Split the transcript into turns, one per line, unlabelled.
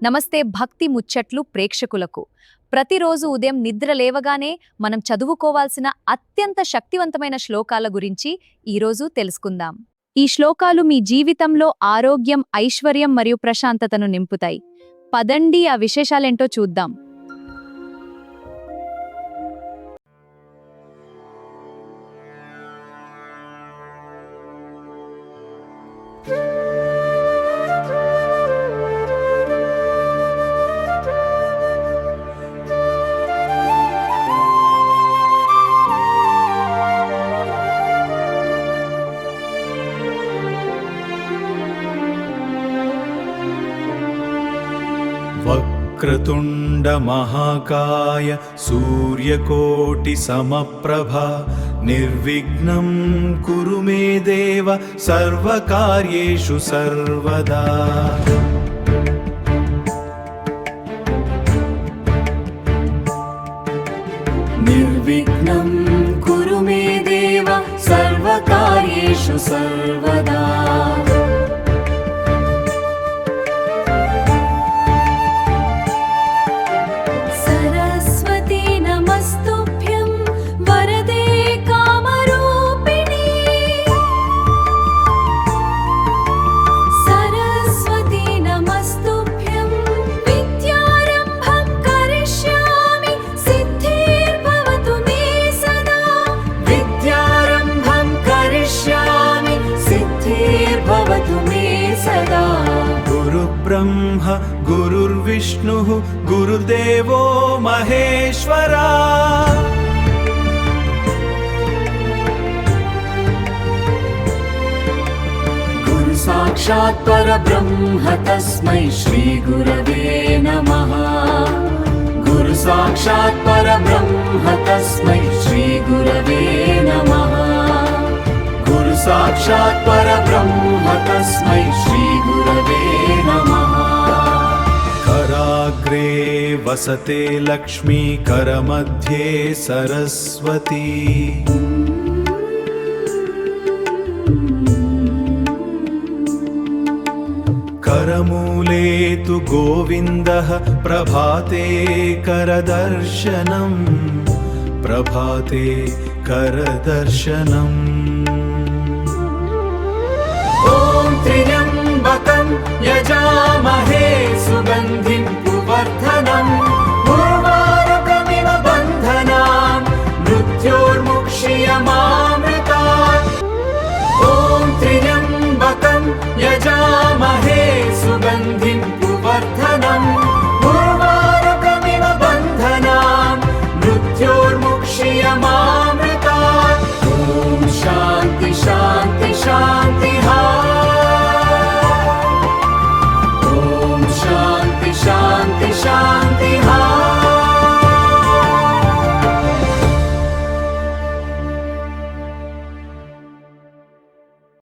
నమస్తే భక్తి ముచ్చట్లు ప్రేక్షకులకు. ప్రతిరోజు ఉదయం నిద్ర లేవగానే మనం చదువుకోవాల్సిన అత్యంత శక్తివంతమైన శ్లోకాల గురించి ఈరోజు తెలుసుకుందాం. ఈ శ్లోకాలు మీ జీవితంలో ఆరోగ్యం, ఐశ్వర్యం మరియు ప్రశాంతతను నింపుతాయి. పదండి ఆ విశేషాలేంటో చూద్దాం.
वक्रतुण्ड महाकाय सूर्यकोटि समप्रभा निर्विघ्नं कुरु मे देव सर्वकार्येषु सर्वदा।
निर्विघ्नं कुरु मे देव सर्वकार्येषु सर्वदा।
ब्रह्म गुरुर्विष्णुः गुरुदेवो महेश्वरा।
गुरु साक्षात् परब्रह्म तस्मै श्री गुरवे नमः। गुरु साक्षात् परब्रह्म तस्मै श्री गुरवे नमः। गुरु साक्षात् परब्रह्म तस्मै श्री गुरवे नमः।
कराग्रे वसते लक्ष्मी करमध्ये सरस्वती। करमूले तु गोविन्दः प्रभाते करदर्शनम्। प्रभाते करदर्शनम्।
त्र्यम्बकं यजामहे सुगन्धिं पुवर्धनम्। उर्वारुकमिव बन्धनान् मृत्योर्मुक्षीयमामृतात्। ॐ त्र्यम्बकं यजामहे सुगन्धिं पुवर्धनम्। उर्वारुकमिव बन्धनान् मृत्योर्मुक्षीयमामृतात्।